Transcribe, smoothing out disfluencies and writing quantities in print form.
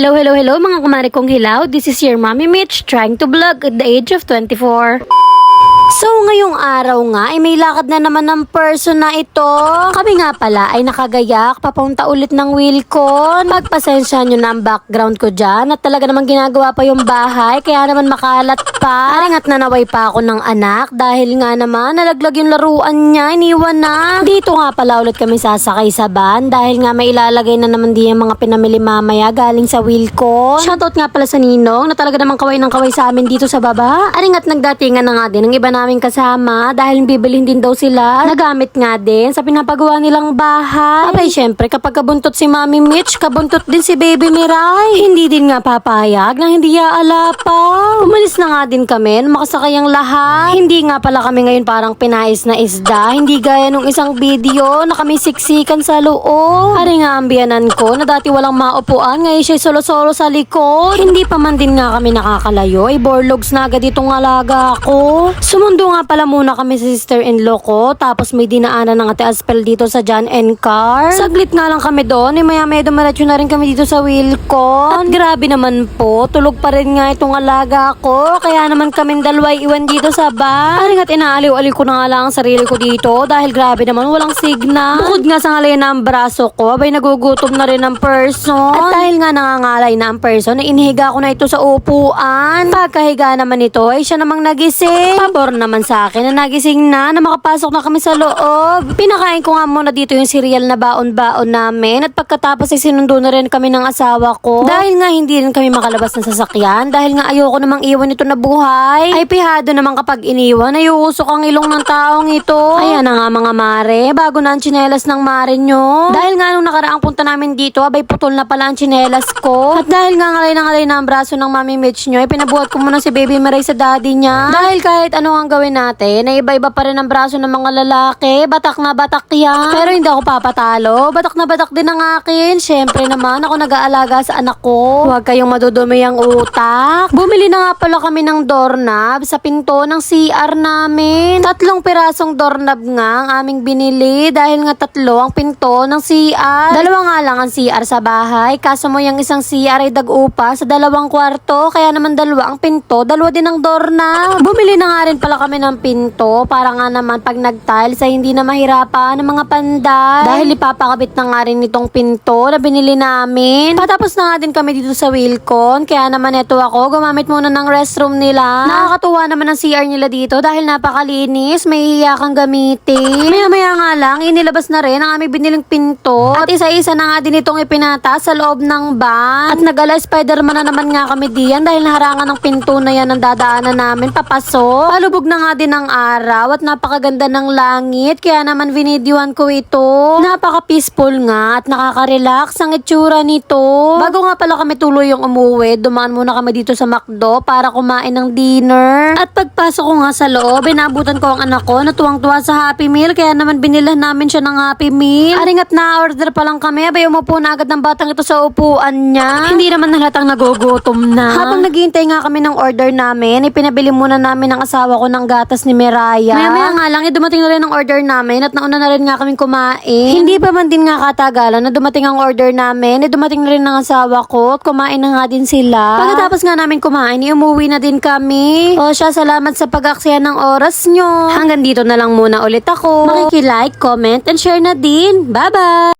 Hello mga kumari kong hilaw. This is your Mommy Mitch trying to vlog at the age of 24. So ngayong araw nga ay may lakad na naman ng person na ito. Kami nga pala ay nakagayak papunta ulit ng Wilcon. Pagpasensya nyo na ang background ko dyan at talaga naman ginagawa pa yung bahay kaya naman makalat pa. Aringat na naway pa ako ng anak dahil nga naman nalaglag yung laruan niya, iniwan na. Dito nga pala ulit kami sasakay sa van dahil nga may ilalagay na naman din yung mga pinamili mamaya galing sa Wilcon. Shoutout nga pala sa Ninong na talaga naman kaway ng kaway sa amin dito sa baba. Aringat nagdatingan na nga din ng iba naming kasama dahil bibilhin din daw sila. Nagamit nga din sa pinapagawa nilang bahay. Abay syempre kapag kabuntot si Mami Mitch, kabuntot din si Baby Miray. Hindi din nga papayag na hindi aala pa. Umalis na nga din kami, makasakay ang lahat. Hindi nga pala kami ngayon parang pinais na isda. Hindi gaya nung isang video na kami siksikan sa loob. Hari nga ang biyanan ko na dati walang maupuan, ngayon siya solo-solo sa likod. Hindi pa man din nga kami nakakalayo, ay borlogs na agad itong alaga ko. Sumundo nga pala muna kami sa sister-in-law ko, tapos may dinaanan ng Ate Aspel dito sa John and Car. Saglit nga lang kami doon, maya-maya dumaratyo na rin kami dito sa Wilcon. At grabe naman po, tulog pa rin nga itong alaga ko, kaya naman kaming dalawa iwan dito sa van. Aring at inaaliw-aliw ko na nga lang ang sarili ko dito dahil grabe naman walang signal. Bukod nga sa ngalay na ang braso ko, abay nagugutom na rin ang person. At dahil nga nangangalay na ang person, inihiga ko na ito sa upuan. Pagkahiga naman ito ay siya namang nagising. Pabor naman sa akin na nagising na makapasok na kami sa loob. Pinakain ko nga muna dito yung cereal na baon-baon namin at pagkatapos ay sinundo na rin kami ng asawa ko. Dahil nga hindi rin kami makalabas ng sasakyan, dahil nga ayoko namang iwan ito na buhay. Ay pihado naman kapag iniwan, ay uusok ang ilong ng taong ito. Ayan na nga mga mare, bago na ang tsinelas ng mare nyo. Dahil nga nung nakaraang punta namin dito, abay putol na pala ang tsinelas ko. At dahil nga ngalay na ang braso ng Mami Mitch nyo, ay pinabuhat ko muna si Baby Miray sa daddy niya. Dahil kahit ano ang gawin natin, na iba-iba pa rin ang braso ng mga lalaki. Batak na batak yan. Pero hindi ako papatalo. Batak na batak din ang akin. Syempre naman, ako nag-aalaga sa anak ko. Huwag kayong madudumi ang utak. Bumili na nga pala kami ng doorknob sa pinto ng CR namin. 3 pirasong doorknob nga ang aming binili dahil nga 3 ang pinto ng CR. 2 nga lang ang CR sa bahay. Kaso mo yung isang CR ay dag-upa sa 2 kwarto. Kaya naman 2 ang pinto, 2 din ang doorknob. Bumili na nga rin pala kami ng pinto para nga naman pag nag-tiles ay hindi na mahirapan ng mga panday. Dahil ipapakabit na nga rin itong pinto na binili namin. Patapos na nga din kami dito sa Wilcon. Kaya naman ito ako, gumamit muna ng restroom nila. Nakakatuwa naman ang CR nila dito dahil napakalinis. May iyakang gamitin. Maya-maya nga lang, inilabas na rin ang aming biniling pinto. At isa-isa na nga din itong ipinata sa loob ng van. At nag-ala Spider-Man na naman nga kami diyan dahil naharangan ng pinto na yan ang dadaanan namin papasok. Palubog na nga din ang araw at napakaganda ng langit. Kaya naman vinidyoan ko ito. Napaka-peaceful nga at nakaka-relax ang itsura nito. Bago nga pala kami tuloy yung umuwi, dumaan muna kami dito sa McDo para kumain ng dinner. At pagpasok ko nga sa loob, inabutan ko ang anak ko na tuwang-tuwa sa Happy Meal. Kaya naman binilhan namin siya ng Happy Meal. Aring at na-order pa lang kami, abay umupo na agad ng batang ito sa upuan niya. Hindi naman halatang nagugutom na. Habang naghihintay nga kami ng order namin, ipinabili muna namin ng asawa ko ng gatas ni Miraya. Maya nga lang, dumating na rin ang order namin at nauna na rin nga kaming kumain. Hindi pa man din nga katagalan na dumating ang order namin, dumating na rin ng asawa ko at kumain na nga din sila. Pagkatapos nga namin kumain, umuwi na din kami. O siya, salamat sa pag-aksaya ng oras nyo. Hanggang dito na lang muna ulit ako. Makikilike, comment, and share na din. Bye-bye!